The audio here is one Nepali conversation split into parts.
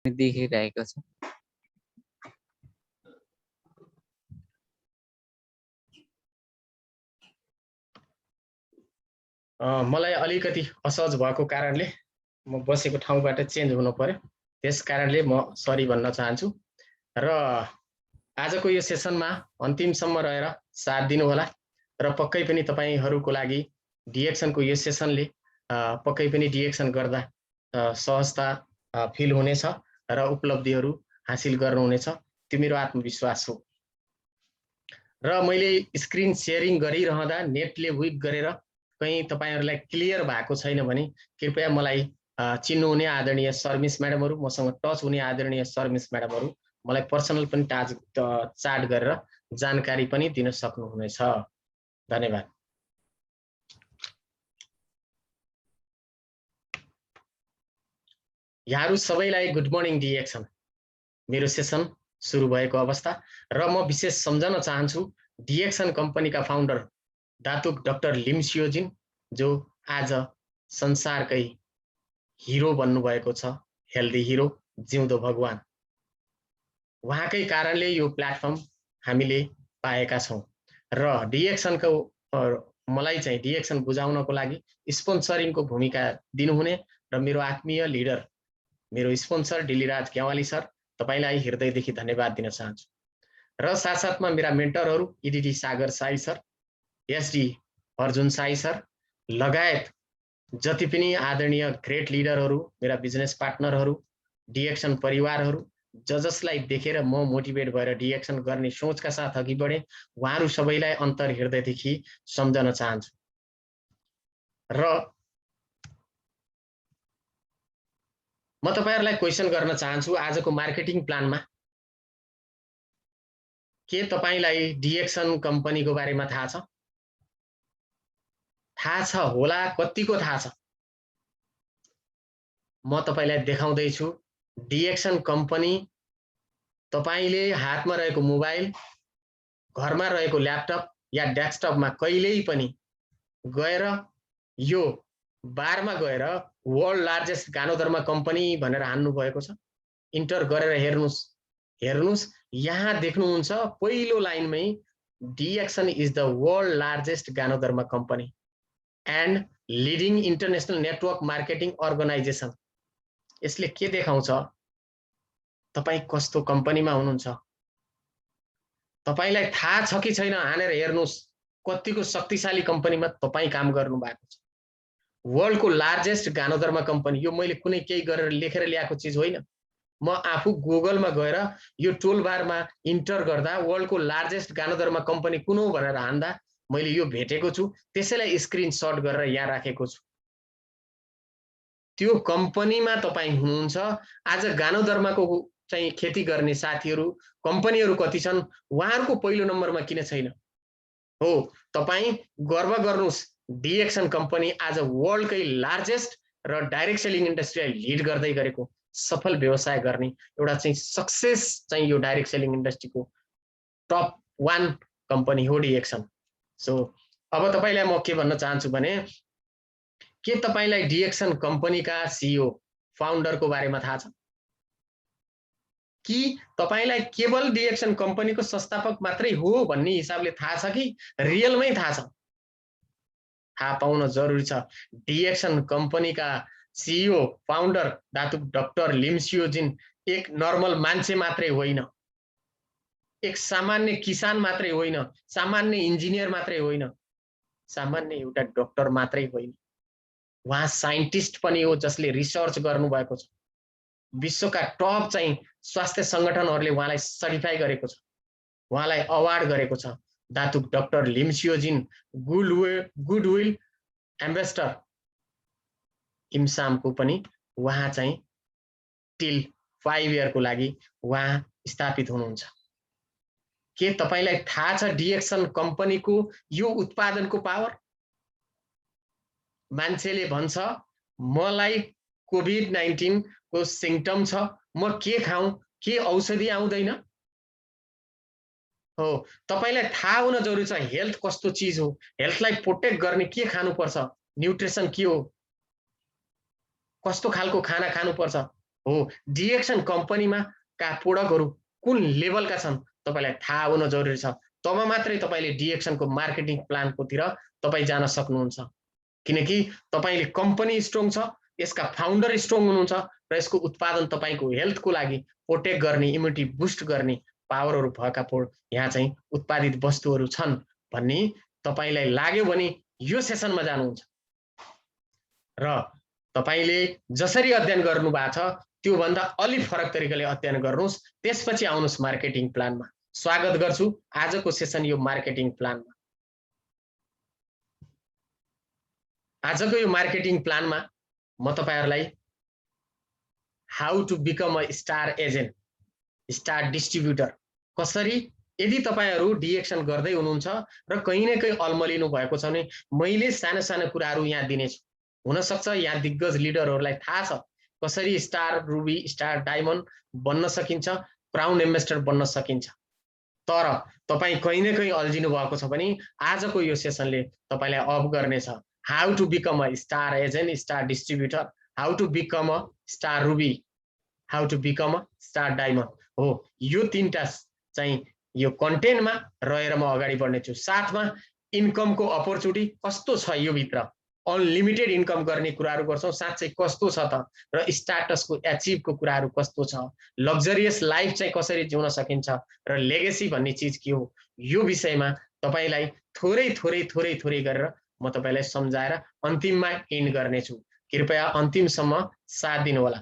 देखिरहेको छ। मलाई अलिकति असहज भएको कारणले म बसेको ठाउँबाट चेन्ज हुनु पर्यो, त्यस कारणले म सरी भन्न चाहन्छु। र आजको यो सेसनमा अन्तिमसम्म रहेर साथ दिनु होला र पक्कै पनि तपाईहरूको लागि डिएक्सनको यो सेसनले पक्कै पनि डिएक्सन गर्दा सहजता फिल हुनेछ र उपलब्धिहरू हासिल गर्नुहुनेछ, त्यो मेरो आत्मविश्वास हो। र मैले स्क्रिन सेयरिङ गरिरहँदा नेटले विक गरेर कहीं तपाईहरुलाई क्लियर भएको छैन भने कृपया मलाई चिन्नुहुने आदरणीय सर्मिस म्याडमहरु, मसँग टच हुने आदरणीय सर्मिस म्याडमहरु मलाई पर्सनल पनि चाट गरेर जानकारी पनि दिन सक्नुहुनेछ। धन्यवाद। यहाँहरु सबैलाई गुड मर्निङ डिएक्सन। मेरो सेसन सुरु भएको अवस्था र म विशेष सम्झन चाहन्छु डिएक्सन कम्पनीका फाउन्डर दातुक डाक्टर लिम सियोजिन, जो आज संसारकै हिरो बन्नु भएको छ, हेल्दी हिरो, जिउँदो भगवान। उहाँकै कारणले यो प्लेटफर्म हामीले पाएका छौं र डिएक्सनको मलाई चाहिँ डिएक्सन बुझाउनको लागि स्पोन्सरिङको भूमिका दिनुहुने र मेरो आत्मीय लिडर, मेरो स्पोन्सर डिलीराज ग्यावाली सर, तपाईलाई हृदयदेखि धन्यवाद दिन चाहन्छु। र साथसाथमा मेरा मेन्टरहरू इडिडी Sagar Sai sir, SD Arjun Sai sir लगायत जति पनि आदरणीय ग्रेट लिडरहरू, मेरा बिजनेस पार्टनरहरू, डिएक्सन परिवारहरू, जसलाई देखेर म मोटिभेट भएर डिएक्सन गर्ने सोचका साथ अघि बढे, उहाँहरू सबैलाई अन्तर हृदयदेखि सम्झन चाहन्छु। र म तपाईहरुलाई क्वेशन गर्न चाहन्छु, आजको मार्केटिङ प्लानमा के तपाईलाई डिएक्सन कम्पनीको बारेमा थाहा छ? थाहा छ होला, कतिको थाहा छ? म तपाईलाई देखाउँदै छु। डिएक्सन कम्पनी तपाईले हातमा रहेको मोबाइल, घरमा रहेको ल्यापटप या डेस्कटपमा कहिल्यै पनि गएर यो बारमा गएर वर्ल्ड लार्जेस्ट गानोधर्म कम्पनी भनेर हान्नु भएको छ। इन्टर गरेर हेर्नुस्, हेर्नुस् यहाँ देख्नुहुन्छ पहिलो लाइनमै DXN is the world largest ganoderma company and leading international network marketing organisation. यसले के देखाउँछ? तपाई कस्तो कम्पनीमा हुनुहुन्छ? तपाईलाई थाहा छ कि छैन? हानेर हेर्नुस् कतिको शक्तिशाली कम्पनीमा तपाई काम गर्नु भएको छ। वर्ल्डको लार्जेस्ट गानोधर्म कम्पनी, यो मैले कुनै केही गरेर लेखेर ल्याएको चीज होइन। म आफू गुगलमा गएर यो टोल बारमा इन्टर गर्दा वर्ल्डको लार्जेस्ट गानोधर्म कम्पनी कुन हो भनेर हान्दा मैले यो भेटेको छु, त्यसैलाई स्क्रिनशट गरेर यहाँ राखेको छु। त्यो कम्पनीमा तपाई हुनुहुन्छ। आज गानोधर्मको चाहिँ खेती गर्ने साथीहरू, कम्पनीहरू कति छन्, उहाँहरूको पहिलो नम्बरमा किन छैन? हो, तपाई गर्व गर्नुस्, डिएक्सन कम्पनी आज वर्ल्डकै लार्जेस्ट र डाइरेक्ट सेलिङ इन्डस्ट्रीलाई लिड गर्दै गरेको सफल व्यवसाय गर्ने एउटा चाहिँ सक्सेस चाहिँ यो डाइरेक्ट सेलिङ इन्डस्ट्रीको टप 1 कम्पनी हो डिएक्सन। सो अब तपाईलाई म के भन्न चाहन्छु भने, के तपाईलाई डिएक्सन कम्पनीका सीईओ फाउन्डरको बारेमा थाहा छ? कि तपाईलाई केवल डिएक्सन कम्पनीको संस्थापक मात्रै हो भन्ने हिसाबले थाहा छ कि रियलमै थाहा छ? थाहा पाउन जरुरी छ। डिएक्सन कम्पनीका सीईओ फाउन्डर दातुक डाक्टर लिम सियोजिन एक नर्मल मान्छे मात्रै होइन, एक सामान्य किसान मात्रै होइन, सामान्य इन्जिनियर मात्रै होइन, सामान्य एउटा डाक्टर मात्रै होइन। उहाँ साइन्टिस्ट पनि हो जसले रिसर्च गर्नु भएको छ। विश्वका टप चाहिँ स्वास्थ्य संगठनहरूले उहाँलाई सर्टिफाई गरेको छ, उहाँलाई अवार्ड गरेको छ। दातुक डाक्टर लिम सियोजिन गुडविल एम्बेसडर इम्सामको पनि उहाँ चाहिँ टिल 5 इयरको लागि उहाँ स्थापित हुनुहुन्छ। के तपाईलाई थाहा छ डिएक्सन कम्पनीको यो उत्पादनको पावर? मान्छेले भन्छ मलाई कोभिड-19 को सिम्पटम छ, म के खाऊं, के औषधि आउँदैन? हो, तपाईलाई थाहा हुन जरुरी छ हेल्थ कस्तो चीज हो, हेल्थलाई प्रोटेक्ट गर्ने के खानु पर्छ, न्यूट्रिसन के हो, कस्तो खालको खाना खानु पर्छ। हो डिएक्सन कम्पनीमा का प्रोडक्टहरू कुन लेभलका छन् तपाईलाई थाहा हुन जरुरी छ। तब मात्रै तपाईले डिएक्सनको मार्केटिङ प्लानकोतिर तपाई जान सक्नुहुन्छ। किनकि तपाईले कम्पनी स्ट्रङ छ, यसका फाउन्डर स्ट्रङ हुनुहुन्छ र यसको उत्पादन तपाईको हेल्थको लागि प्रोटेक्ट गर्ने, इम्युनिटी बुस्ट गर्ने पावरहरू भएका यहाँ चाहिँ उत्पादित वस्तुहरू छन् भन्ने तपाईलाई लाग्यो भने यो सेसनमा जानुहुन्छ र तपाईले जसरी अध्ययन गर्नु भएको छ त्यो भन्दा अलि फरक तरिकाले अध्ययन गर्नुस्, त्यसपछि आउनुस् मार्केटिङ प्लानमा। स्वागत गर्छु आजको सेसन यो मार्केटिङ प्लानमा। आजको यो मार्केटिङ प्लानमा म तपाईहरुलाई how to become a star agent, star distributor कसरी, यदि तपाईहरु डिएक्सन गर्दै हुनुहुन्छ र कहीं न कहीं अल्मलिनु भएको छ भने मैले सानो सानो कुराहरु यहाँ दिनेछु। हुन सक्छ यहाँ दिग्गज लिडरहरुलाई थाहा छ कसरी स्टार रुबी, स्टार डायमन्ड बन्न सकिन्छ, क्राउन एम्बेसडर बन्न सकिन्छ। तर तपाई कहीं न कहीं अल्झिनु भएको छ भने आजको यो सेसनले तपाईलाई अफ गर्नेछ। How to become a star agent, star distributor, how to become a star ruby, how to become a star diamond हो। यो तीनटा चाहिँ यो कन्टेन्टमा रहेर म अगाडि बढ्नेछु। साथमा इन्कमको अपर्चुनिटी कस्तो छ, यो भित्र अनलिमिटेड इन्कम गर्ने कुराहरु गर्छौं, साँच्चै कस्तो छ त, र स्टाटसको एचिभको कुराहरु कस्तो छ, लग्जरियस लाइफ चाहिँ कसरी जिउन सकिन्छ र लेगेसी भन्ने चीज के हो, यो विषयमा तपाईलाई थोरै थोरै थोरै थोरै गरेर म तपाईलाई सम्झाएर अन्तिममा एन्ड गर्नेछु। कृपया अन्तिमसम्म साथ दिनु होला।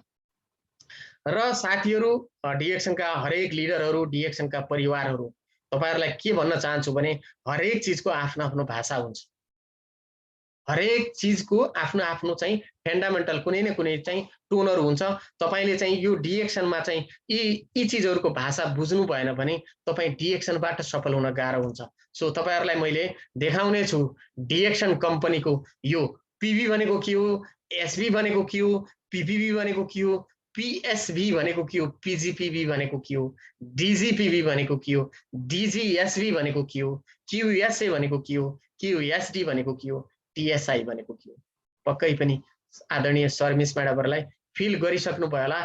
र साथीहरु, डिएक्सनका हरेक लिडरहरु, डिएक्सनका परिवारहरु, तपाईहरुलाई के भन्न चाहन्छु भने हरेक चीजको आफ्नो आफ्नो भाषा हुन्छ। हरेक चीजको आफ्नो आफ्नो चाहिँ फन्डामेन्टल कुनै न कुनै चाहिँ टोनहरु हुन्छ। तपाईले चाहिँ यो डिएक्सनमा चाहिँ यी चीजहरुको भाषा बुझ्नु भएन भने तपाई डिएक्सनबाट सफल हुन गाह्रो हुन्छ। सो तपाईहरुलाई मैले देखाउने छु डिएक्सन कम्पनीको यो पीवी भनेको के हो, एसबी भनेको के हो, पीपीबी भनेको के हो, पीएसबी भनेको के हो, पीजीपीबी भनेको के हो, डीजीपीबी भनेको के हो, डीजीएसबी भनेको के हो, क्यूएसए भनेको के हो, क्यूएसडी भनेको के हो, टीएसआई भनेको के हो। पक्कै पनि आदरणीय सर मिस म्याडमहरुलाई फिल गरिसक्नु भयो होला,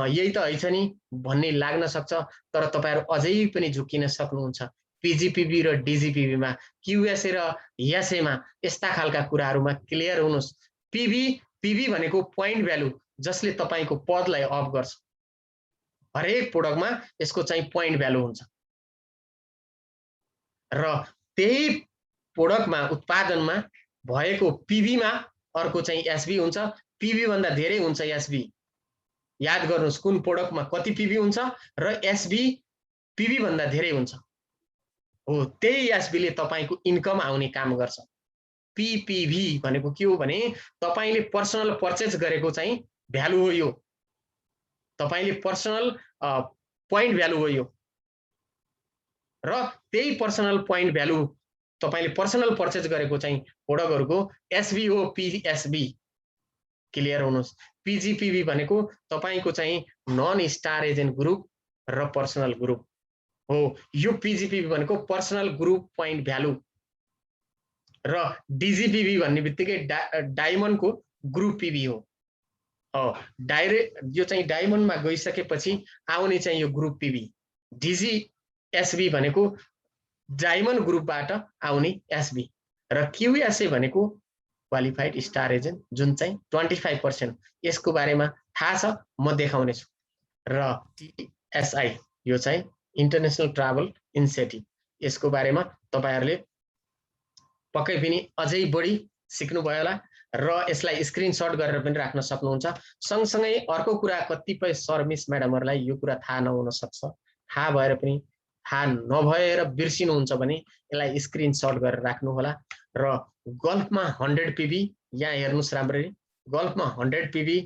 यही त हैछ नि भन्ने लाग्न सक्छ। तर तपाईहरु अझै पनि झुकिन सक्नुहुन्छ। पीजीपीबी र डीजीपीबी मा, क्यूएसए र एसए मा यस्ता खालका कुराहरुमा क्लियर हुनुस्। पीबी भनेको पोइन्ट भ्यालु, जसले तपाईको पदलाई अफ गर्छ। हरेक प्रोडक्टमा यसको चाहिँ पोइन्ट भ्यालु हुन्छ र त्यही प्रोडक्टमा, उत्पादनमा भएको पीबी मा अर्को चाहिँ एसबी हुन्छ। पीबी भन्दा धेरै हुन्छ एसबी। याद गर्नुस् कुन प्रोडक्टमा कति पीबी हुन्छ र एसबी पीबी भन्दा धेरै हुन्छ। हो त्यही एसबी ले तपाईको इन्कम आउने काम गर्छ। पीपीभी भनेको के हो भने तपाईले पर्सनल पर्चेज गरेको चाहिँ भ्यालु हो। यो तपाईले पर्सनल पोइन्ट भ्यालु हो यो, र त्यही पर्सनल पोइन्ट भ्यालु तपाईले पर्सनल पर्चेज गरेको चाहिँ प्रोडक्टहरुको एसबी हो पीएसबी। क्लियर हुनुस्। पीजीपीबी भनेको तपाईको चाहिँ नन स्टार एजेन्ट ग्रुप र पर्सनल ग्रुप हो। यो पीजीपीबी भनेको पर्सनल ग्रुप पोइन्ट भ्यालु र डीजीपीबी भन्ने बित्तिकै डायमन्डको ग्रुप पीबी हो। डाइरेक्ट यो चाहिँ डायमन्डमा गइसकेपछि आउने चाहिँ यो ग्रुप पीबी। डीजीएसबी भनेको डायमन्ड ग्रुपबाट आउने एसबी र क्यूएसए भनेको क्वालिफाइड स्टार एजेन्ट, जुन चाहिँ 25%। यसको बारेमा थाहा छ, म देखाउने छु। र टीएसआई यो चाहिँ इन्टरनेशनल ट्राभल इनिसिएटिभ, यसको बारेमा तपाईहरुले पक्कै पनि अझै बढी सिक्नु भयो होला र यसलाई स्क्रिनशट गरेर पनि राख्न सक्नुहुन्छ। सँगसँगै अर्को कुरा, कतिपय सर मिस म्याडमहरुलाई यो कुरा थाहा नहुन सक्छ। थाहा भएर पनि थाहा नभएर बिर्सिनुहुन्छ भने यसलाई स्क्रिनशट गरेर राख्नु होला। र गल्फमा 100 पीबी, यहाँ हेर्नुस् राम्ररी, गल्फमा 100 पीबी,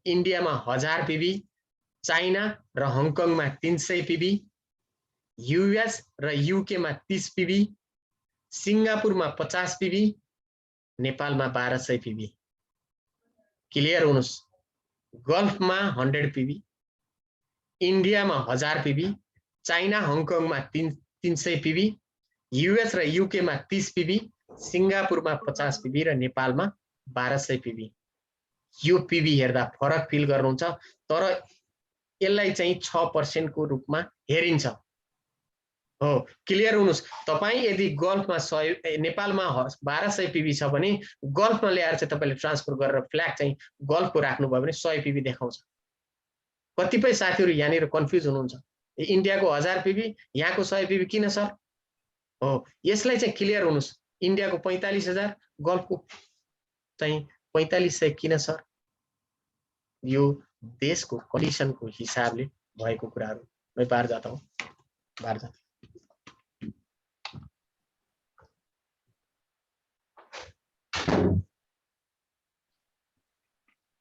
इन्डियामा 1000 पीबी, चाइना र हङकङमा 300 पीबी, यूएस र यूके मा 30 पीबी, सिंगापुरमा 50 पीबी, नेपालमा 1200 पीबी। क्लियर हुनुस्। गल्फमा 100 पीबी, इन्डियामा 1000 पीबी, चाइना हङकङमा 300 पीबी, यूएस र यूके मा 30 पीबी, सिंगापुरमा 50 पीबी र नेपालमा 1200 पीबी। यो पीबी हेर्दा फरक फिल गर्नुहुन्छ, तर यसलाई चाहिँ 6% को रूपमा हेरिन्छ। हो, क्लियर हुनुस्। तपाईं यदि गल्फमा 100 नेपालमा 1200 पीबी छ भने गल्फमा ल्याएर चाहिँ तपाईले ट्रान्सफर गरेर फ्ल्याग चाहिँ गल्फको राख्नुभयो भने 100 पीबी देखाउँछ। कतिपय साथीहरु यहाँनिर कन्फ्युज हुनुहुन्छ, इन्डियाको 1000 पीबी यहाँको 100 पीबी किन सर? हो, यसलाई चाहिँ क्लियर हुनुस्। इन्डियाको 45000 गल्फको चाहिँ 4500 किन सर? यो देशको कन्डिसनको हिसाबले भएको कुराहरु। मैं बाहर जाता हूँ, बाहर जाता हूँ।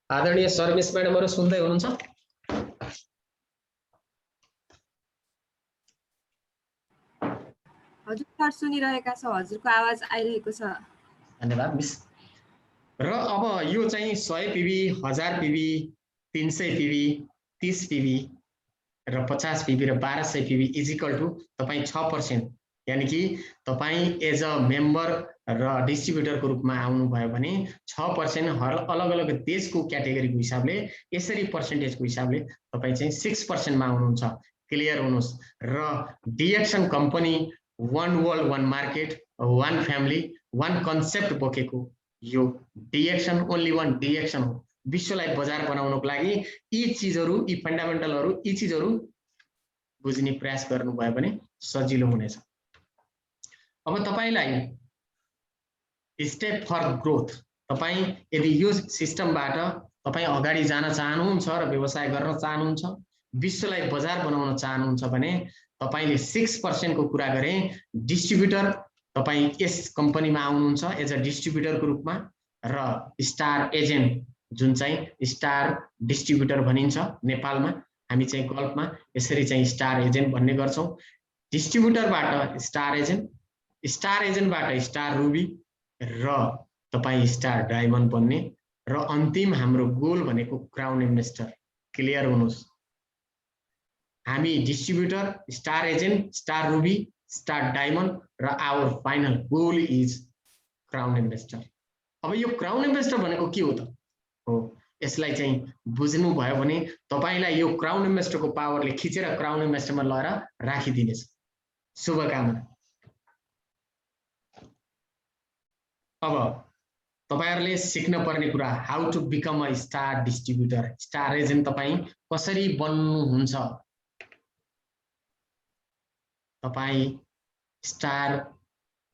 आदरणीय सर्विस म्याडमहरु सुन्दै हुनुहुन्छ? हजुर सर, सुनिरहेका छौं। हजुरको आवाज आइरहेको छ। धन्यवाद मिस। र अब यो चाहिँ 100 पीबी, 1000 पीबी, 300 पीबी, 30 पीबी र 50 पीबी र 1200 पीबी इज इक्वल टु तपाईं 6%, यानी कि तपाईं एज अ मेम्बर र डिस्ट्रिब्युटरको रूपमा आउनुभयो भने 6% हर अलग-अलग देशको क्याटेगोरीको हिसाबले यसरी पर्सेन्टेजको हिसाबले तपाईं चाहिँ 6% मा आउनुहुन्छ। क्लियर हुनुस्। र डिएक्सन कम्पनी वन वर्ल्ड वन मार्केट वन फ्यामिली वन कन्सेप्ट बोकेको यो डिएक्सन ओन्ली वन डिएक्सन हो। विश्वलाई बजार बनाउनको लागि यी चीजहरु, यी फन्डामेन्टलहरु, यी चीजहरु बुझ्ने प्रयास गर्नुभयो भने सजिलो हुनेछ। अब तपाईलाई स्टेप फर ग्रोथ, तपाईं यदि यो सिस्टमबाट तपाईं अगाडि जान चाहनुहुन्छ र व्यवसाय गर्न चाहनुहुन्छ, विश्वलाई बजार बनाउन चाहनुहुन्छ भने तपाईले 6% को कुरा गरे। डिस्ट्रिब्युटर तपाईं यस कम्पनीमा आउनुहुन्छ एज अ डिस्ट्रिब्युटरको रूपमा र स्टार एजेन्ट जुन चाहिँ स्टार डिस्ट्रिब्युटर भनिन्छ नेपालमा, हामी चाहिँ गल्फमा यसरी चाहिँ स्टार एजेन्ट भन्ने गर्छौं। डिस्ट्रिब्युटरबाट स्टार एजेन्ट, स्टार एजेन्टबाट स्टार रुबी र तपाई स्टार डायमन्ड बन्ने र अन्तिम हाम्रो गोल भनेको क्राउन इन्भेस्टर। क्लियर हुनुस्। हामी distributor, star agent, star ruby, star diamond र our final goal is crown investor. अब यो क्राउन इन्भेस्टर भनेको के हो त? हो, यसलाई चाहिँ बुझ्नु भयो भने तपाईलाई यो क्राउन इन्भेस्टरको पावरले खिचेर क्राउन इन्भेस्टरमा लगेर राखिदिनेछ। शुभकामना। अब तपाईहरुले सिक्न पर्ने कुरा, how to become a star distributor, star agent तपाई कसरी बन्नुहुन्छ। तपाई स्टार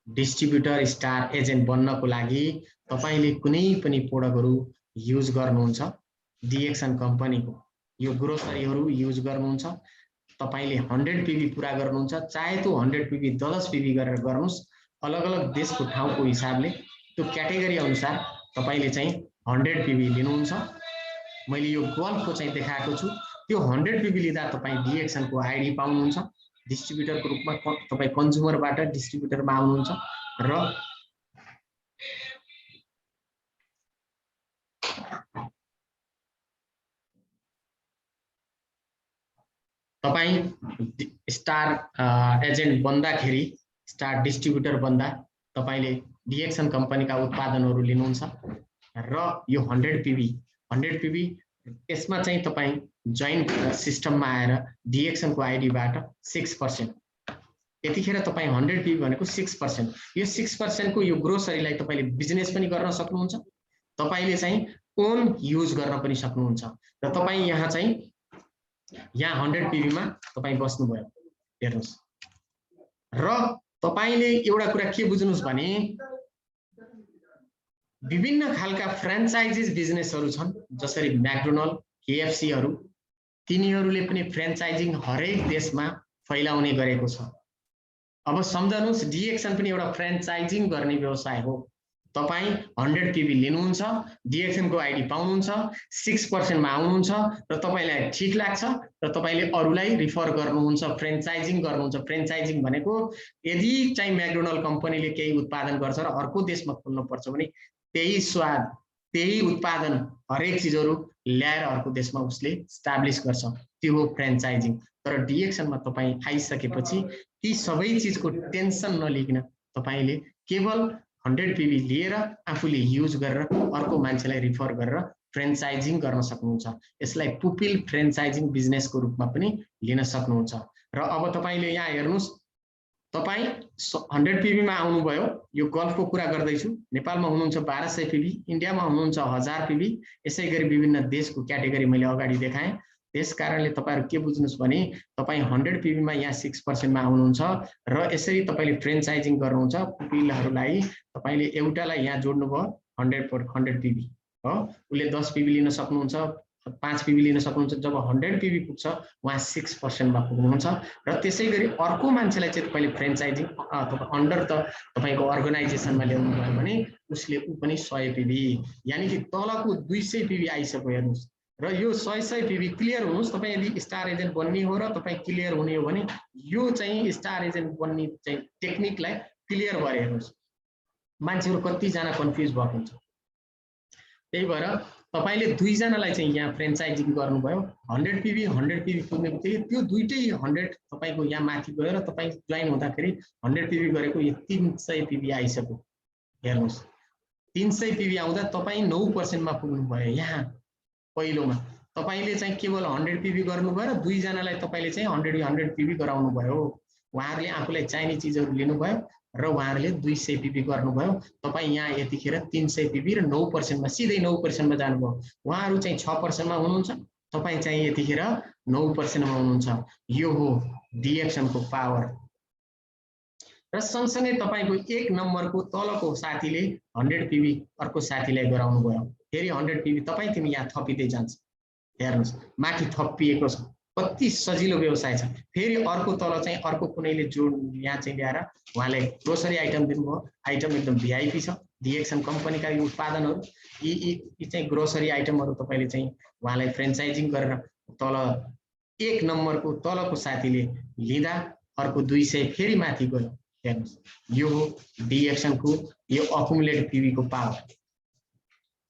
डिस्ट्रिब्युटर, स्टार एजेन्ट बन्नको लागि तपाईले कुनै पनि प्रोडक्टहरु युज गर्नुहुन्छ। डिएक्सन कम्पनीको यो ग्रोसरीहरु युज गर्नुहुन्छ। तपाईले 100 पीबी पूरा गर्नुहुन्छ, चाहे त्यो 100 पीबी 10 पीबी गरेर गर्नुस्। अलग-अलग देशको ठाउँको हिसाबले त्यो क्याटेगोरी अनुसार तपाईले चाहिँ 100 पीबी लिनुहुन्छ। मैले यो गल्फको चाहिँ देखाएको छु। त्यो 100 पीबी लिँदा तपाई डिएक्सन को आईडी पाउनुहुन्छ। डिस्ट्रिब्युटरको रूपमा तपाई कन्ज्युमरबाट डिस्ट्रिब्युटरमा आउनुहुन्छ र तपाई स्टार एजेन्ट बन्दाखेरि, स्टार डिस्ट्रिब्युटर बन्दा तपाईले डिएक्सन कम्पनीका उत्पादनहरु लिनुहुन्छ र यो 100 पीबी यसमा चाहिँ तपाई जोइन सिस्टममा आएर डिएक्सन को आईडीबाट 6%, यतिखेर तपाई 100 पीबी भनेको 6%, यो 6% को यो ग्रोसरीलाई तपाईले बिजनेस पनि गर्न सक्नुहुन्छ। तपाईले चाहिँ ओन युज गर्न पनि सक्नुहुन्छ र तपाई यहाँ चाहिँ यहाँ 100 पीबी मा तपाई बस्नु भयो। हेर्नुस्। र तपाईले एउटा कुरा के बुझ्नुस् भने विभिन्न खालका फ्र्यान्चाइजिज बिजनेसहरु छन्, जसरी मैकडोनल्ड, केएफसी हरु, तिनीहरुले पनि फ्र्यान्चाइजिङ हरेक देशमा फैलाउने गरेको छ। अब सम्झनुस्, डिएक्सन पनि एउटा फ्र्यान्चाइजिङ गर्ने व्यवसाय हो। तपाई 100 पीबी लिनुहुन्छ, डिएक्सन को आईडी पाउनुहुन्छ, 6% मा आउनुहुन्छ र तपाईलाई ठीक लाग्छ र तपाईले अरूलाई रिफर गर्नुहुन्छ, फ्र्यान्चाइजिङ गर्नुहुन्छ। फ्र्यान्चाइजिङ भनेको यदि चाहिँ मैकडोनल्ड कम्पनीले केही उत्पादन गर्छ र अर्को देशमा खोल्नु पर्छ भने त्यही स्वाद, त्यही उत्पादन, हरेक चीजहरु ल्याएर अर्को देशमा उसले एस्टाब्लिश गर्छ, त्यो हो फ्र्यान्चाइजिङ। तर डिएक्सनमा तपाई आइसकेपछि ती सबै चीजको टेन्सन नलिकन तपाईले केवल 100 पीबी लिएर आफूले युज गरेर अर्को मान्छेलाई रिफर गरेर फ्रेन्चाइजिङ गर्न सक्नुहुन्छ। यसलाई पुपिल फ्रेन्चाइजिङ बिजनेसको रूपमा पनि लिन सक्नुहुन्छ। र अब तपाईले यहाँ हेर्नुस्, तपाई 100 पीबी मा आउनुभयो। यो गल्फको कुरा गर्दैछु। नेपालमा हुनुहुन्छ 1200 पीबी, इन्डियामा हुनुहुन्छ 1000 पीबी। यसै गरी विभिन्न देशको क्याटेगोरी मैले अगाडि देखाएँ। त्यस कारणले तपाईहरु के बुझ्नुस् भने तपाई 100 पीबी मा यहाँ 6% मा आउनुहुन्छ र यसरी तपाईले फ्रेन्चाइजिङ गर्नुहुन्छ। पुपिलहरुलाई तपाईले एउटालाई यहाँ जोड्नु भयो 100 पीबी हो, उले 10 पीबी लिन सक्नुहुन्छ, 5 पीबी लिन सक्नुहुन्छ। जब 100 पीबी पुग्छ उहाँ 6% मा पुग्नुहुन्छ। र त्यसै गरी अर्को मान्छेलाई चाहिँ तपाईले फ्रेन्चाइजिङ अन्डर त तपाईको अर्गनाइजेसनमा ल्याउनु भयो भने उसले उ पनि 100 पीबी, यानी कि तलको 200 पीबी आइसक्यो। हेर्नुस्, र यो 100 पीबी क्लियर हुनुस्। तपाई यदि स्टार एजेन्ट बन्ने हो र तपाई क्लियर हुने हो भने यो चाहिँ स्टार एजेन्ट बन्ने चाहिँ टेक्निकलाई क्लियर गरे। हेर्नुस्, मान्छेहरु कति जना कन्फ्युज भएको हुन्छ। त्यही भएर तपाईले दुई जनालाई चाहिँ यहाँ फ्रेन्चाइजिङ गर्नुभयो। 100 पीबी पुग्ने बित्तिकै त्यो दुईटै 100 तपाईको यहाँ माथि गयो र तपाई जोइन हुँदाखेरि 100 पीबी गरेको यो 300 पीबी आइसक्यो। हेर्नुस्, 300 पीबी आउँदा तपाई 9% मा पुग्नु भयो। यहाँ पहिलोमा तपाईले चाहिँ केवल 100 पीबी गर्नुभयो र दुई जनालाई तपाईले चाहिँ 100 पीबी गराउनु भयो। उहाँहरुले आफूलाई चाहिने चीजहरु लिनुभयो र उहाँहरुले 200 पीबी गर्नुभयो। तपाई यहाँ यतिखेर 300 पीबी र 9% मा सिधै 9% मा जानुभयो। उहाँहरु चाहिँ 6% मा हुनुहुन्छ, तपाई चाहिँ यतिखेर 9% मा हुनुहुन्छ। यो हो डिएक्सन को पावर। र सँगसँगै तपाईको 1 नम्बरको तलको साथीले 100 पीबी अर्को साथीलाई गराउनु भयो। फेरि 100 पीबी तपाई तिमी यहाँ थपिदै जान्छ। हेर्नुस्, माथि थपिएको छ। कति सजिलो व्यवसाय छ। फेरि अर्को तल चाहिँ अर्को कुनैले जोड यहाँ चाहिँ ल्याएर उहाँले ग्रोसरी आइटम दिनुभयो। आइटम एकदम भिआइपी छ। डिएक्सन कम्पनीका यो उत्पादनहरु यी चाहिँ ग्रोसरी आइटमहरु तपाईले चाहिँ उहाँलाई फ्रेन्चाइजिङ गरेर तल 1 नम्बरको तलको साथीले लिँदा अर्को 200 फेरि माथि गयो। हेर्नुस्, यो हो डिएक्सन को यो अकुमुलेट पीबी को पावर।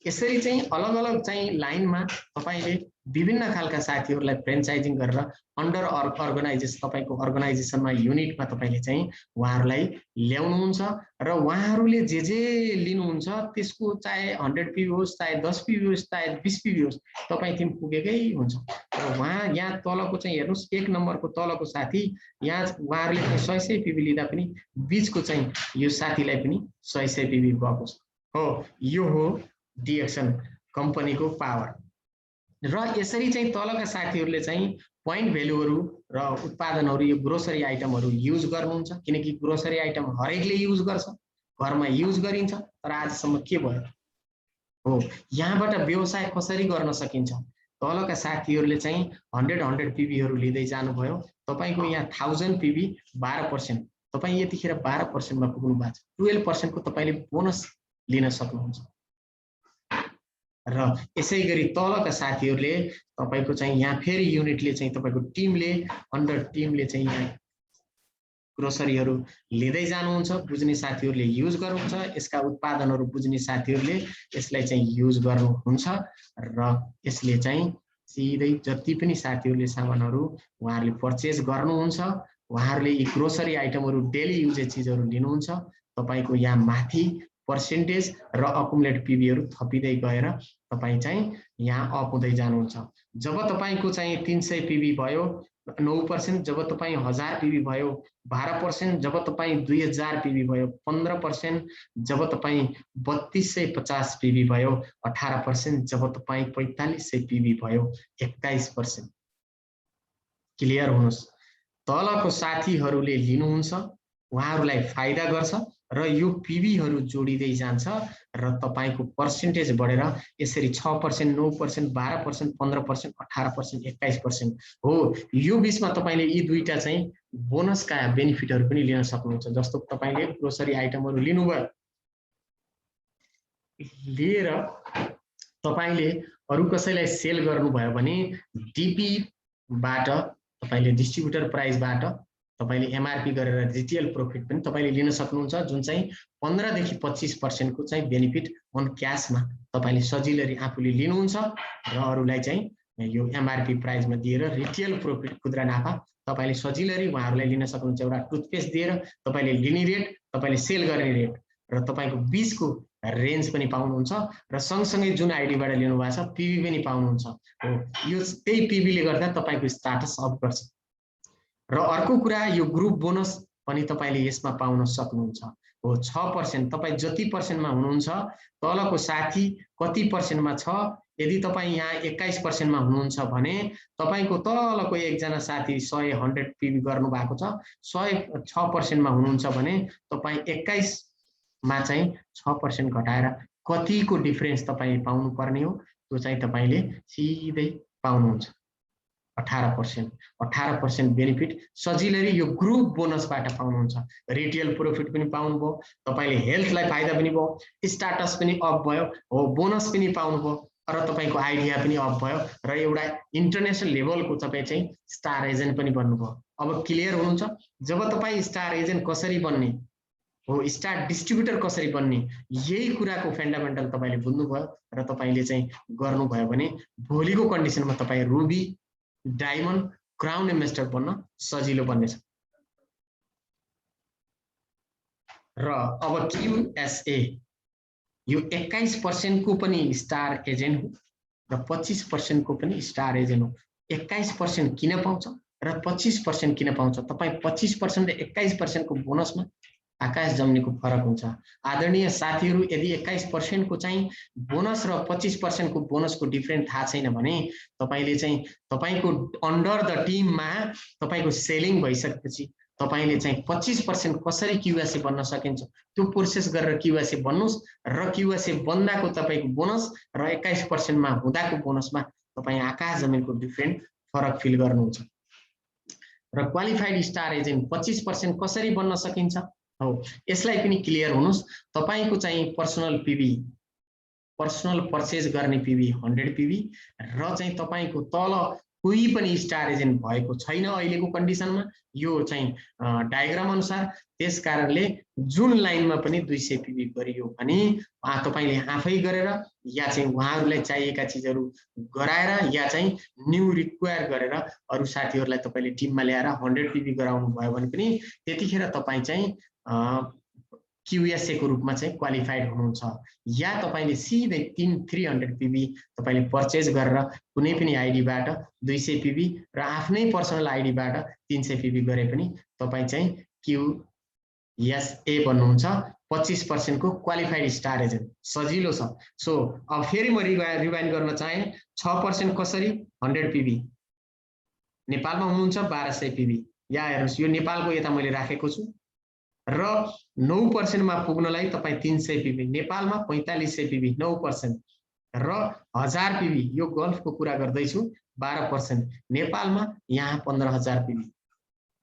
यसरी चाहिँ अलग अलग चाहिँ लाइनमा तपाईले विभिन्न खालका साथीहरुलाई फ्रेन्चाइजिङ गरेर अन्डर अर्गनाइजेसन तपाईको अर्गनाइजेसनमा युनिटमा तपाईले चाहिँ उहाँहरुलाई ल्याउनुहुन्छ र उहाँहरुले जे लिनुहुन्छ त्यसको चाहे 100 पीबी होस्, चाहे 10 पीबी होस्, चाहे 20 पीबी होस्, तपाई तिम पुगेकै हुन्छ। र उहाँ यहाँ तलको चाहिँ हेर्नुस्, 1 नम्बरको तलको साथी यहाँ उहाँहरुले 100 पीबी लिँदा पनि बीचको चाहिँ यो साथीलाई पनि 100 पीबी भएको छ। हो, यो हो डिएक्सन कम्पनीको पावर। र यसरी चाहिँ तलका साथीहरुले चाहिँ पोइन्ट भ्यालुहरु र उत्पादनहरु यो ग्रोसरी आइटमहरु युज गर्नुहुन्छ, किनकि ग्रोसरी आइटम हरेकले युज गर्छ, घरमा युज गरिन्छ। तर आजसम्म के भयो हो, यहाँबाट व्यवसाय कसरी गर्न सकिन्छ। तलका साथीहरुले चाहिँ 100 पीबीहरु लिँदै जानुभयो। तपाईको यहाँ 1000 पीबी 12%, तपाई यतिखेर 12% मा पुग्नु भएको छ। 12% को तपाईले बोनस लिन सक्नुहुन्छ। र यसै गरी तलका साथीहरुले तपाईको चाहिँ यहाँ फेरि युनिटले चाहिँ तपाईको टिमले अन्डर टिमले चाहिँ यहाँ ग्रोसरीहरु लिँदै जानुहुन्छ। बुझ्ने साथीहरुले युज गर्नुहुन्छ, यसका उत्पादनहरु बुझ्ने साथीहरुले यसलाई चाहिँ युज गर्नुहुन्छ र यसले चाहिँ सिधै जति पनि साथीहरुले सामानहरु उहाँहरुले परचेज गर्नुहुन्छ, उहाँहरुले यी ग्रोसरी आइटमहरु डेली युजेज चीजहरु लिनुहुन्छ। तपाईको यहाँ माथि पर्सेन्टेज र अकुमुलेट पीबीहरु थपिदै गएर तपाई चाहिँ यहाँ अप हुँदै जानुहुन्छ। जब तपाईको चाहिँ 300 पीबी भयो 9%, जब तपाईँ 1000 पीबी भयो 12%, जब तपाईँ 2000 पीबी भयो 15%, जब तपाईँ 3250 पीबी भयो 18%, जब तपाईँ 4500 पीबी भयो 21%। क्लियर हुनुस्, तलको साथीहरुले लिनुहुन्छ, उहाँहरुलाई फाइदा गर्छ र यो पीबीहरु जोडिदै जान्छ र तपाईको पर्सेन्टेज बढेर यसरी 6%, 9%, 12%, 15%, 18%, 21% हो। यो बीचमा तपाईले यी दुईटा चाहिँ बोनसका बेनिफिटहरु पनि लिन सक्नुहुन्छ। जस्तो तपाईले ग्रोसरी आइटमहरु लिनुभयो, लिएर तपाईले अरु कसैलाई सेल गर्नुभयो भने डीपी बाट तपाईले डिस्ट्रिब्युटर प्राइस बाट तपाईले एमआरपी गरेर रिटेल प्रॉफिट पनि तपाईले लिन सक्नुहुन्छ, जुन चाहिँ 15 देखि 25% को चाहिँ बेनिफिट अन क्याशमा तपाईले सजिलै आफूले लिनुहुन्छ र अरूलाई चाहिँ यो एमआरपी प्राइसमा दिएर रिटेल प्रॉफिट खुद्रा नाफा तपाईले सजिलै उहाँहरुलाई लिन सक्नुहुन्छ। एउटा टुथपेस्ट दिएर तपाईले लिने रेट, तपाईले सेल गर्ने रेट र तपाईको बीचको रेन्ज पनि पाउनुहुन्छ र सँगसँगै जुन आइडीबाट लिनु भएको छ पिबी पनि पाउनुहुन्छ। हो यो त्यही पिबीले गर्दा तपाईको स्ट्याटस अप गर्छ। र अर्को कुरा यो ग्रुप बोनस पनि तपाईले यसमा पाउन सक्नुहुन्छ। हो 6% तपाई जति पर्सेन्टमा हुनुहुन्छ तलको साथी कति पर्सेन्टमा छ, यदि तपाई यहाँ 21% मा हुनुहुन्छ भने तपाईको तलको एकजना साथी 100 पिबी गर्नु भएको छ, 106% मा हुनुहुन्छ भने तपाई 21 मा चाहिँ 6% घटाएर कतिको डिफरेन्स तपाई पाउनु पर्ने हो त्यो चाहिँ तपाईले सिधै पाउनुहुन्छ। 18% बेनिफिट सजिलै यो ग्रुप बोनसबाट पाउनुहुन्छ। रिटेल प्रॉफिट पनि पाउनुभयो, तपाईले हेल्थलाई फाइदा पनि भयो, स्ट्याटस पनि अप भयो, हो बोनस पनि पाउनुभयो र तपाईको आइडिया पनि अप भयो र एउटा इन्टरनेशनल लेभलको तपाई चाहिँ स्टार एजेन्ट पनि बन्नुभयो। अब क्लियर हुनुहुन्छ? जब तपाई स्टार एजेन्ट कसरी बन्ने हो, स्टार डिस्ट्रिब्युटर कसरी बन्ने, यही कुराको फन्डामेन्टल तपाईले बुझ्नुभयो र तपाईले चाहिँ गर्नुभयो भने भोलिको कन्डिसनमा तपाई रुबी, डायमन्ड, क्राउन इन्भेस्टर बन्न सजिलो बन्नेछ। र अब क्यूएसए यो 21% को पनि स्टार एजेन्ट हो र 25% को पनि स्टार एजेन्ट हो। 21% किन पाउँछ र 25% किन पाउँछ? तपाई 25% र 21% को बोनसमा आकाश जमिनको फरक हुन्छ। आदरणीय साथीहरु, यदि 21% को चाहिँ बोनस र 25% को बोनसको डिफरेन्स थाहा छैन भने तपाईले चाहिँ तपाईको अन्डर द टिममा तपाईको सेलिङ भइसकेपछि तपाईले चाहिँ 25% कसरी क्यूएसए बन्न सकिन्छ त्यो प्रोसेस गरेर क्यूएसए बन्नुस् र क्यूएसए बन्दाको तपाईको बोनस र 21% मा हुँदाको बोनसमा तपाई आकाश जमिनको डिफरेन्ट फरक फिल गर्नुहुन्छ। र क्वालिफाइड स्टार एजेन्ट 25% कसरी बन्न सकिन्छ हो, यसलाई पनि क्लियर हुनुस्। तपाईको चाहिँ पर्सनल पिबी, पर्सनल पर्चेज गर्ने पिबी 100 पिबी र चाहिँ तपाईको तल कोही पनि स्टार एजेन्ट भएको छैन अहिलेको कन्डिसनमा यो चाहिँ डायग्राम अनुसार। त्यस कारणले जुन लाइनमा पनि 200 पिबी गरियो भने तपाईले आफै गरेर या चाहिँ उहाँहरुलाई चाहिएका चीजहरु गराएर या चाहिँ न्यू रिक्वायर गरेर अरु साथीहरुलाई तपाईले टिममा ल्याएर 100 पिबी गराउनु भयो भने पनि त्यतिखेर तपाई चाहिँ क्यूएसए को रूपमा चाहिँ क्वालिफाइड हुनुहुन्छ। या तपाईले सिधै 300 पिबी तपाईले पर्चेज गरेर कुनै पनि आइडीबाट 200 पिबी र आफ्नै पर्सनल आइडीबाट 300 पिबी गरे पनि तपाई चाहिँ क्यूएसए बन्नुहुन्छ। 25% को क्वालिफाइड स्टार एजेन्ट सजिलो छ। सो अब फेरि म रिवाइन्ड गर्न चाहे 6% कसरी 100 पिबी नेपालमा हुनुहुन्छ 1200 पिबी। या हेर्नुस् यो नेपालको यता मैले राखेको छु र 9% मा पुग्नलाई तपाई 300 पिबी, नेपालमा 4500 पिबी 9% र 1000 पिबी यो गल्फको कुरा गर्दै छु 12%, नेपालमा यहाँ 15000 पिबी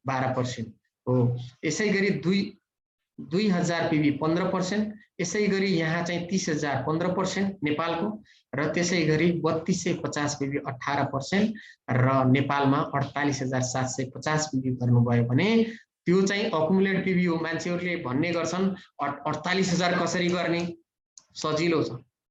12% हो। यसैगरी 2000 पिबी 15%, यसैगरी यहाँ चाहिँ 30000 15% नेपालको र त्यसैगरी 3250 पिबी 18% र नेपालमा 48750 पिबी गर्नुभयो भने त्यो चाहिँ अकुमुलेट पिबी हो। मान्छेहरुले भन्ने गर्छन् 48000 कसरी गर्ने, सजिलो छ।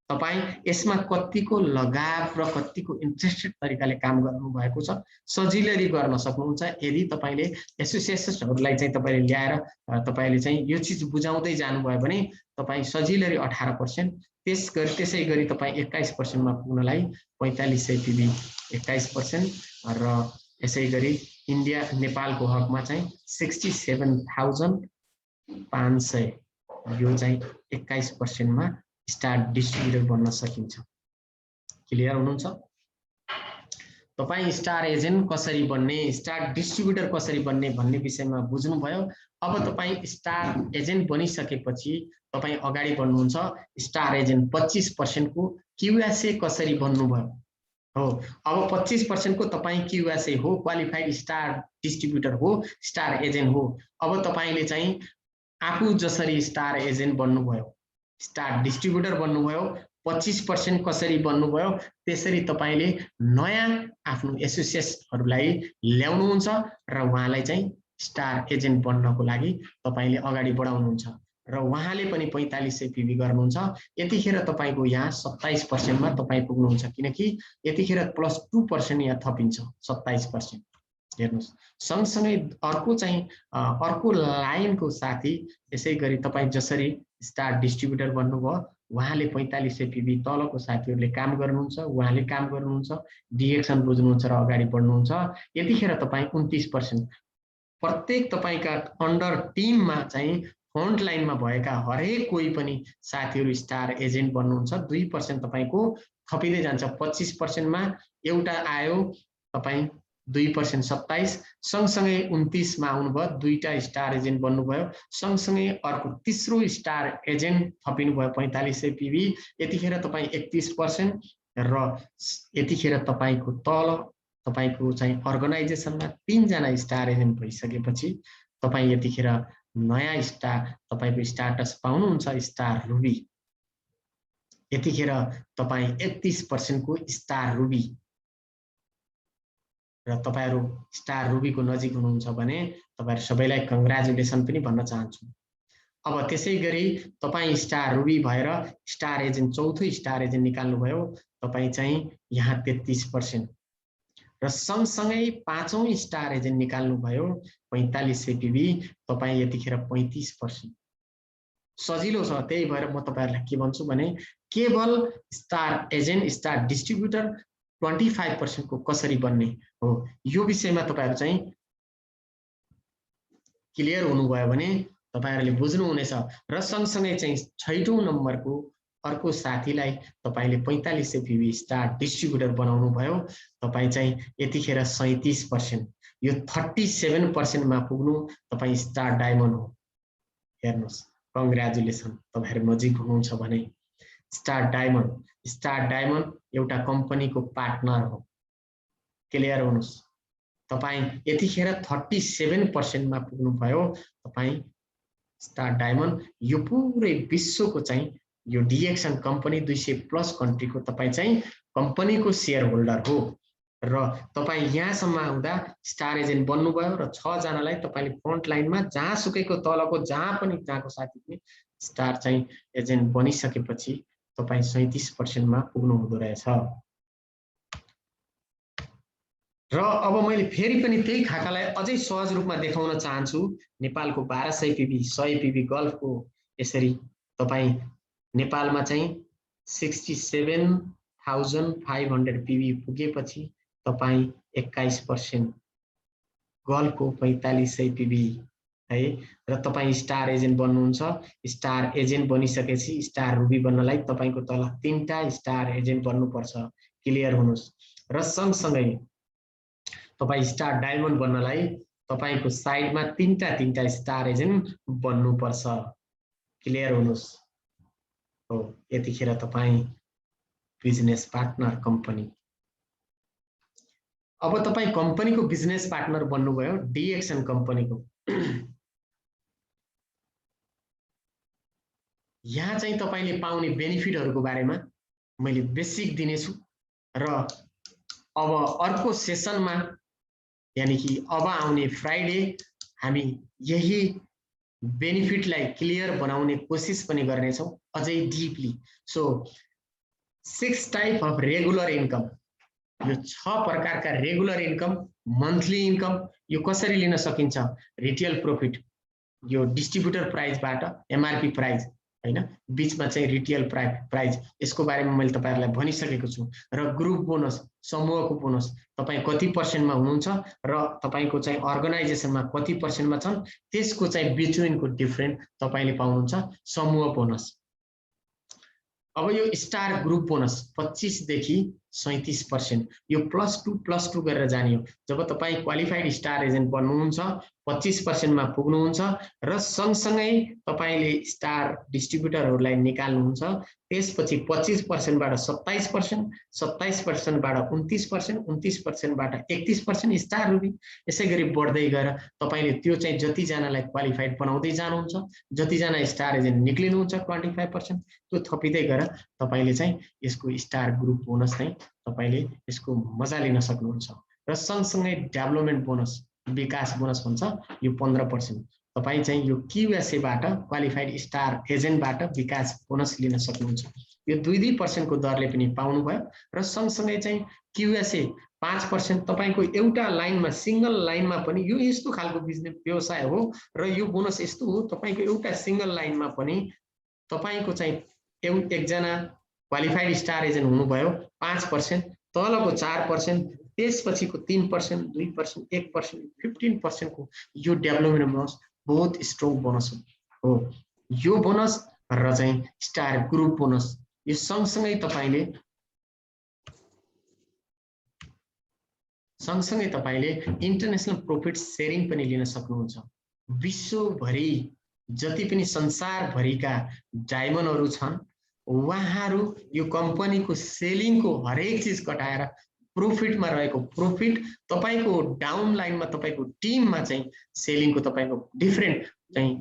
तपाई यसमा कतिको लगाव र कतिको इन्ट्रेस्टेड तरिकाले काम गर्नु भएको छ सजिलै गर्न सक्नुहुन्छ। यदि तपाईले एसोसिएसनहरुलाई चाहिँ तपाईले ल्याएर तपाईले चाहिँ यो चीज बुझाउँदै जानुभयो भने तपाई सजिलै 18%, त्यसैगरी तपाई 21% मा पुग्नलाई 4500 पिबी 21% र यसैगरी इन्डिया नेपालको हकमा चाहिँ 67500 यो चाहिँ 21% मा स्टार डिस्ट्रिब्युटर बन्न सकिन्छ। क्लियर हुनुहुन्छ? तपाई स्टार एजेन्ट कसरी बन्ने, स्टार डिस्ट्रिब्युटर कसरी बन्ने भन्ने विषयमा बुझ्नु भयो। अब तपाई स्टार एजेन्ट बनिसकेपछि तपाई अगाडि बढ्नुहुन्छ। स्टार एजेन्ट 25% को क्यूएसए कसरी बन्नु भयो हो। अब 25% को तपाई क्यूएसए हो, क्वालिफाइड स्टार डिस्ट्रिब्युटर हो, स्टार एजेन्ट हो। अब तपाईले चाहिँ आफू जसरी स्टार एजेन्ट बन्नुभयो, स्टार डिस्ट्रिब्युटर बन्नुभयो, 25% कसरी बन्नुभयो त्यसरी तपाईले नयाँ आफ्नो एसोसिएसनहरुलाई ल्याउनुहुन्छ र उहाँलाई चाहिँ स्टार एजेन्ट बन्नको लागि तपाईले अगाडि बढाउनुहुन्छ र उहाँले पनि 4500 पिबी गर्नुहुन्छ। यतिखेर तपाईको यहाँ 27% मा तपाई पुग्नुहुन्छ किनकि यतिखेर +2% यहाँ थपिन्छ 27%। हेर्नुस् सँगसँगै अर्को चाहिँ अर्को लाइनको साथी यसैगरी तपाई जसरी स्टार डिस्ट्रिब्युटर बन्नुभयो उहाँले 4500 पीबी, तलको साथीहरूले काम गर्नुहुन्छ, उहाँले काम गर्नुहुन्छ, डिरेक्सन बुझ्नुहुन्छ र अगाडि बढ्नुहुन्छ, यतिखेर तपाईँ 29%। प्रत्येक तपाईका अन्डर टिममा चाहिँ फ्रन्ट लाइनमा भएका हरेक कोही पनि साथीहरू स्टार एजेन्ट बन्नुहुन्छ। 2% तपाईको थपिँदै जान्छ। 25% मा एउटा आयो, तपाईँ 2% 27, सँगसँगै 29 मा आउनुभयो, दुईटा स्टार एजेन्ट बन्नुभयो, सँगसँगै अर्को तेस्रो स्टार एजेन्ट थपिनुभयो 4500 पीबी, यतिखेर तपाईँ 31% र यतिखेर तपाईको तल तपाईको चाहिँ अर्गनाइजेसनमा 3 जना स्टार एजेन्ट भइसकेपछि तपाईँ यतिखेर नयाँ स्टार तपाईको स्टाटस पाउनुहुन्छ, स्टार रुबी। यतिखेर तपाईँ 31% को स्टार रुबी र तपाईहरु स्टार रुबीको नजिक हुनुहुन्छ भने तपाईहरु सबैलाई कंग्रेचुलेसन पनि भन्न चाहन्छु। अब त्यसैगरी तपाईँ स्टार रुबी भएर स्टार एजेन्ट चौथो स्टार एजेन्ट निकाल्नु भयो, तपाईँ चाहिँ यहाँ 33% र सँगसँगै पाँचौं स्टार एजेन्ट निकाल्नु भयो 4500 पीबी, तपाईँ यतिखेर 35%। सजिलो छ, त्यही भएर म तपाईहरुलाई के भन्छु भने केवल स्टार एजेन्ट स्टार डिस्ट्रिब्युटर 25% को कसरी बन्ने हो, यो विषयमा तपाईहरु चाहिँ क्लियर हुनुभयो भने तपाईहरुले बुझ्नु हुनेछ। र सँगसँगै चाहिँ 6औं नम्बरको अर्को साथीलाई तपाईले 4500 पीबी स्टार डिस्ट्रिब्युटर बनाउनु भयो, तपाई चाहिँ यतिखेर 37%, यो 37% मा पुग्नु तपाई स्टार डायमन्ड हो। हेर्नुस्, कंग्रेचुलेसन, तपाईहरु नजिक हुनुहुन्छ भने स्टार डायमन्ड एउटा कम्पनीको पार्टनर हो। क्लियर हुनुस्, तपाई यतिखेर 37% मा पुग्नु भयो, तपाई स्टार डायमन्ड, यो पुरै विश्वको चाहिँ यो डिएक्सन कम्पनी 200+ कन्ट्रीको तपाई चाहिँ कम्पनीको शेयर होल्डर हो र तपाई यहाँसम्म आउँदा स्टार एजेन्ट बन्नुभयो र 6 जनालाई तपाईले फ्रन्ट लाइनमा जहाँ सुकैको तलको जहाँ पनि जहाँको साथी पनि स्टार चाहिँ एजेन्ट बनिसकेपछि तपाई 37% मा पुग्नु हुँदो रहेछ। र अब मैले फेरि पनि त्यही खाकालाई अझै सहज रूपमा देखाउन चाहन्छु। नेपालको 1200 पीबी 100 पीबी गल्फको यसरी तपाई नेपालमा चाहिँ 67,500 पीबी पुगेपछि तपाई 21%, गल्फको 4500 पीबी है, र तपाई स्टार एजेन्ट बन्नुहुन्छ। स्टार एजेन्ट बनिसकेपछि स्टार रुबी बन्नलाई तपाईको तल 3टा स्टार एजेन्ट बन्नुपर्छ। क्लियर हुनुस्, र सँगसँगै तपाई स्टार डायमन्ड बन्नलाई तपाईको साइडमा 3टा स्टार एजेन्ट बन्नुपर्छ। क्लियर हुनुस् हो, यतिखेर तपाई बिजनेस पार्टनर कम्पनी। अब तपाई कम्पनीको बिजनेस पार्टनर बन्नुभयो डिएक्सन कम्पनीको। यहाँ चाहिँ तपाईले पाउने बेनिफिटहरुको बारेमा मैले बेसिक दिनेछु र अब अर्को सेसनमा यानी कि अब आउने फ्राइडे हामी यही बेनिफिटलाई क्लियर बनाउने कोशिश पनि गर्नेछौं अझै deeply. So 6 type of regular income, यो 6 प्रकारका रेगुलर इन्कम, मन्थली इन्कम यो कसरी लिन सकिन्छ। रिटेल प्रॉफिट, यो डिस्ट्रिब्युटर प्राइसबाट एमआरपी प्राइस हैन, बीचमा चाहिँ रिटेल प्राइस, यसको बारेमा मैले तपाईहरुलाई भनिसकेको छु। र ग्रुप बोनस, समूहको बोनस, तपाई कति % मा हुनुहुन्छ र तपाईको चाहिँ अर्गनाइजेसनमा कति % मा छन्, त्यसको चाहिँ बिट्विनको डिफरेन्ट तपाईले पाउनुहुन्छ समूह बोनस। अब यो स्टार ग्रुप बोनस 25 देखि 37%, यो +2 गरेर जाने हो। जब तपाई क्वालिफाइड स्टार एजेन्ट बन्नुहुन्छ 25% मा पुग्नुहुन्छ र सँगसँगै तपाईले स्टार डिस्ट्रिब्युटरहरूलाई निकाल्नुहुन्छ, त्यसपछि 25% बाट 27%, 27% बाट 29%, 29% बाट 31% स्टार रुबी। यसैगरी बढ्दै गएर तपाईले त्यो चाहिँ जति जनालाई क्वालिफाइड बनाउँदै जानुहुन्छ, जति जना स्टार एजेन्ट निक्लिनुहुन्छ 25%, त्यो थपिँदै गएर तपाईले चाहिँ यसको स्टार ग्रुप बोनस चाहिँ तपाईले यसको मजा लिन सक्नुहुन्छ। र सँगसँगै डेभलपमेन्ट बोनस, विकास बोनस भन्छ, यो 15%, तपाई चाहिँ यो क्यूएसए बाट क्वालिफाइड स्टार एजेन्टबाट विकास बोनस लिन सक्नुहुन्छ। यो 2% को दरले पनि पाउनु भयो। र सँगसँगै चाहिँ क्यूएसए 5% तपाईको एउटा लाइनमा, सिंगल लाइनमा पनि यो यस्तो खालको बिजनेस व्यवसाय हो र यो बोनस यस्तो हो, तपाईको एउटा सिंगल लाइनमा पनि तपाईको चाहिँ एकजना क्वालिफाइड स्टार एजेन्ट हुनुभयो 5%, तलको 4%, त्यसपछिको 3%, 2%, 1%, 15% को यो डेभलपमेन्ट बोनस बहुत स्ट्रङ बोनस हो। यो बोनस र चाहिँ स्टार ग्रुप बोनस यो सँगसँगै तपाईले इन्टरनेशनल प्रॉफिट शेयरिङ पनि लिन सक्नुहुन्छ। विश्वभरि जति पनि संसारभरिका डायमन्डहरू छन् उहाँहरू यो कम्पनीको सेलिङको हरेक चीज कटाएर प्रॉफिटमा रहेको प्रॉफिट तपाईको डाउन लाइनमा तपाईको टिममा चाहिँ सेलिङको तपाईको डिफरेन्ट चाहिँ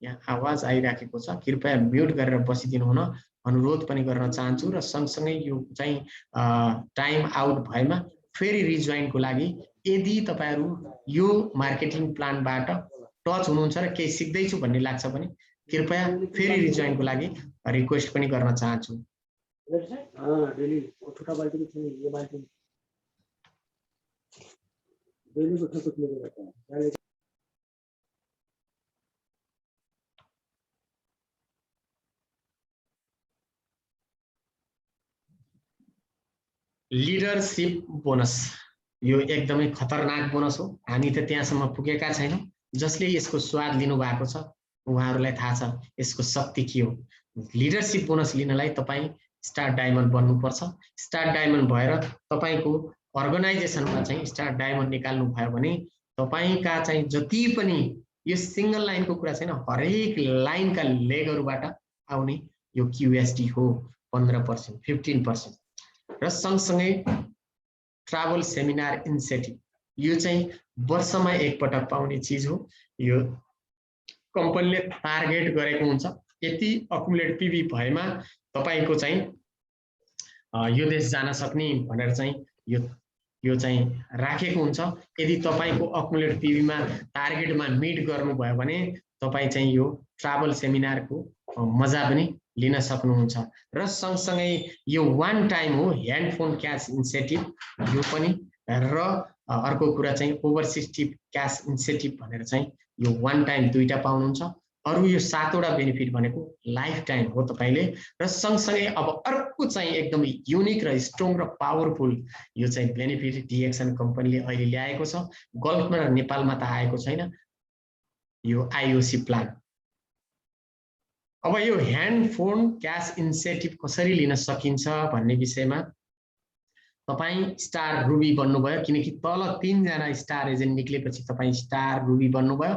यहाँ आवाज आइराखेको छ, कृपया म्युट गरेर बसिदिनु हुन अनुरोध पनि गर्न चाहन्छु र सँगसँगै यो चाहिँ टाइम आउट भएमा फेरि रिजोइनको लागि यदि तपाईहरु यो मार्केटिङ प्लानबाट टच हुनुहुन्छ र केही सिक्दैछु भन्ने लाग्छ भने कृपया फेरि रिजोइनको लागि रिक्वेस्ट पनि गर्न चाहन्छु। लिडरशिप बोनस यो एकदमै खतरनाक बोनस हो। हामी त त्यहाँसम्म पुगेका छैनौं। जसले यसको स्वाद लिनु भएको छ उहाँहरूलाई थाहा छ यसको शक्ति के हो। लिडरशिप बोनस लिनलाई तपाई स्टार डायमन्ड बन्नुपर्छ। स्टार डायमन्ड भएर तपाईको अर्गनाइजेसनमा चाहिँ स्टार डायमन्ड निकाल्नु भयो भने तपाईका चाहिँ जति पनि यो सिंगल लाइनको कुरा छैन, हरेक लाइनका लेगहरुबाट आउने यो क्यूएसडी हो 15%, 15%। र सँगसँगै ट्राभल सेमिनार इन्सेन्टिभ यो चाहिँ वर्षमा एकपटक पाउने चीज हो। यो कम्पनीले टार्गेट गरेको हुन्छ यति अकुमुलेट पीबी भएमा तपाईको चाहिँ यो देश जान सक्ने भनेर चाहिँ यो चाहिँ राखेको हुन्छ। यदि तपाईको अकुमुलेट पीबीमा टार्गेटमा मिट गर्नुभयो भने तपाई चाहिँ यो ट्राभल सेमिनारको मजा पनि लिन सक्नुहुन्छ। र सँगसँगै यो वान टाइम हो ह्यान्ड फोन क्याश इन्सेन्टिभ यो पनि, र अर्को कुरा चाहिँ ओभरसीज टिप क्याश इन्सेन्टिभ भनेर चाहिँ यो वान टाइम दुईटा पाउनुहुन्छ। अरु यो 7 वटा बेनिफिट भनेको लाइफ टाइम हो तपाईले। र सँगसँगै अब अर्को चाहिँ एकदमै युनिक र स्ट्रङ र पावरफुल यो चाहिँ बेनिफिट डिएक्सन कम्पनीले अहिले ल्याएको छ। गल्फमा र नेपालमा त आएको छैन यो आईओसी प्लान। अब यो ह्यान्ड फोन क्याश इन्सेन्टिभ कसरी लिन सकिन्छ भन्ने विषयमा तपाई स्टार रुबी बन्नुभयो, किनकि तल 3 जना स्टार एजेन्ट निक्लेपछि तपाई स्टार रुबी बन्नुभयो।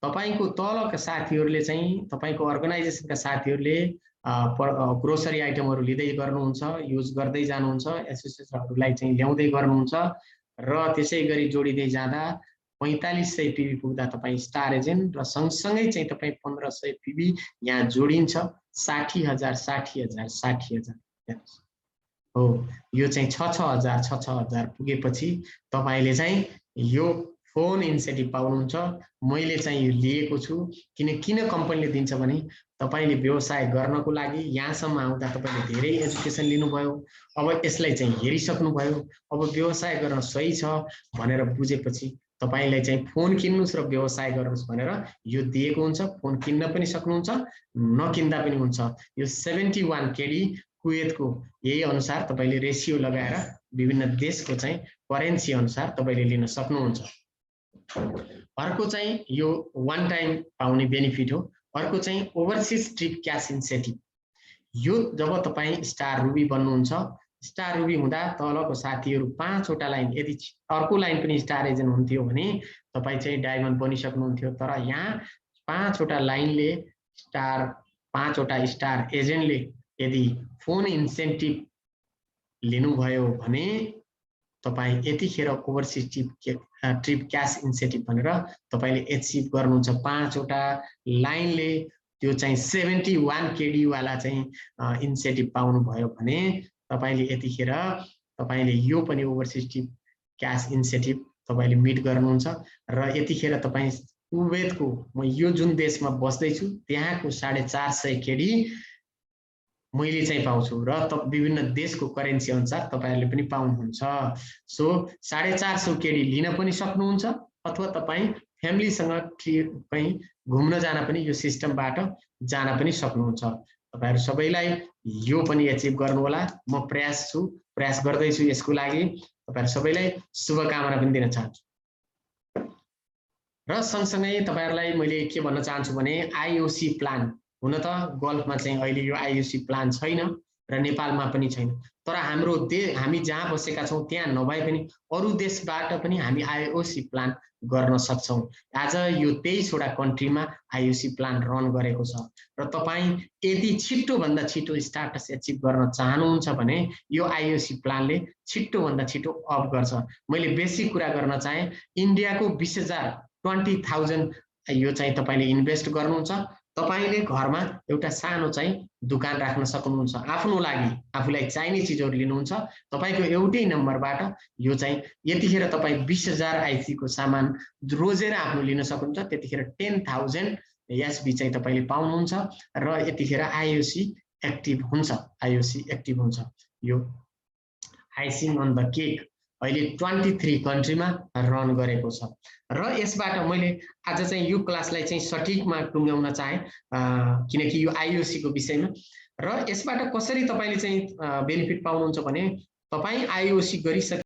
तपाईको तलका साथीहरुले चाहिँ तपाईको अर्गनाइजेसनका साथीहरुले ग्रोसरी आइटमहरु लिँदै गर्नुहुन्छ, युज गर्दै जानुहुन्छ, एसोसिएसनहरुलाई चाहिँ ल्याउँदै गर्नुहुन्छ र त्यसैगरी जोडिदै जाँदा 4500 पीबी पुग्दा तपाई स्टार एजेन्ट र सँगसँगै चाहिँ तपाई 1500 पीबी यहाँ जोडिन्छ। 60000 60000 60000 हो। यो चाहिँ 6000 6000 पुगेपछि तपाईले चाहिँ यो फोन इन्सेन्टिभ पाउनुहुन्छ। मैले चाहिँ यो लिएको छु किन कम्पनीले दिन्छ भने तपाईले व्यवसाय गर्नको लागि यहाँसम्म आउँदा तपाईले धेरै एजुकेसन लिनुभयो, अब यसलाई चाहिँ हेरिसक्नु भयो, अब व्यवसाय गर्न सही छ भनेर बुझेपछि तपाईलाई चाहिँ फोन किन्नुस् र व्यवसाय गर्नुस् भनेर यो दिएको हुन्छ। फोन किन्न पनि सक्नुहुन्छ, नकिन्दा पनि हुन्छ। यो 71 केडी कुवेतको यही अनुसार तपाईले रेशियो लगाएर विभिन्न देशको चाहिँ करेन्सी अनुसार तपाईले लिन सक्नुहुन्छ। अर्को चाहिँ यो वान टाइम पाउने बेनिफिट हो। अर्को चाहिँ ओभरसीज ट्रिप क्याश इन्सेन्टिभ। यो जब तपाई स्टार रुबी बन्नुहुन्छ, स्टार रुबी हुँदा तलको साथीहरु 5 वटा लाइन, यदि अर्को लाइन पनि स्टार एजेन्ट हुन्थ्यो भने तपाई चाहिँ डायमन्ड बनिसक्नुहुन्थ्यो। तर यहाँ 5 वटा लाइनले स्टार 5 वटा स्टार एजेन्टले यदि फोन इन्सेन्टिभ लिनुभयो भने तपाई यतिखेर ओभरसीज ट्रिप क्याश इन्सेन्टिभ भनेर तपाईले एचिभ गर्नुहुन्छ। 5 वटा लाइनले त्यो चाहिँ 71 केडी वाला चाहिँ इन्सेन्टिभ पाउनु भयो भने तपाईले यतिखेर तपाईले यो पनि ओभरसीज ट्रिप क्याश इन्सेन्टिभ तपाईले मिट गर्नुहुन्छ। र यतिखेर तपाई कुवेतको म यो जुन देशमा बस्दै छु त्यहाँको 450 केडी मैले चाहिँ पाउँछु र विभिन्न देशको करेन्सी अनुसार तपाईहरुले पनि पाउनुहुन्छ। सो 450 केडी लिन पनि सक्नुहुन्छ अथवा तपाई फ्यामिलीसँग ट्रिप कहीं घुम्न जान पनि यो सिस्टमबाट जान पनि सक्नुहुन्छ। तपाईहरु सबैलाई यो पनि एचिभ गर्नु होला। म प्रयास गर्दैछु यसको लागि। तपाईहरु सबैलाई शुभकामना पनि दिन चाहन्छु। र सँगसँगै तपाईहरुलाई मैले के भन्न चाहन्छु भने आईओसी प्लान हुन त गल्फमा चाहिँ अहिले यो आईओसी प्लान छैन र नेपालमा पनि छैन, तर हामी जहाँ बसेका छौं त्यहाँ नभए पनि अरु देशबाट पनि हामी आईओसी प्लान गर्न सक्छौं। आज यो 23 वटा कन्ट्रीमा आईओसी प्लान रन गरेको छ र तपाई यदि छिटो भन्दा छिटो स्टाटस एचिभ गर्न चाहनुहुन्छ भने यो आईओसी प्लानले छिटो भन्दा छिटो अफ गर्छ। मैले बेसिक कुरा गर्न चाहे इन्डियाको 20,000 यो चाहिँ तपाईले इन्भेस्ट गर्नुहुन्छ। तपाईले घरमा एउटा सानो चाहिँ दुकान राख्न सक्नुहुन्छ आफ्नो लागि, आफुलाई चाहिने चीजहरु लिनुहुन्छ। तपाईको एउटै नम्बरबाट यो चाहिँ यतिखेर तपाई 20,000 आईसी को सामान रोजेर आफ्नो लिन सक्नुहुन्छ। त्यतिखेर 10,000 एसबी चाहिँ तपाईले पाउनुहुन्छ र यतिखेर आईओसी एक्टिभ हुन्छ। यो आइसिङ अन द केक अहिले 23 कन्ट्रीमा रन गरेको छ र यसबाट मैले आज चाहिँ यो क्लासलाई चाहिँ सठिकमा टुङ्ग्याउन चाहे किनकि यो आईओसी को विषयमा र यसबाट कसरी तपाईले चाहिँ बेनिफिट पाउनुहुन्छ भने तपाई आईओसी गरिसके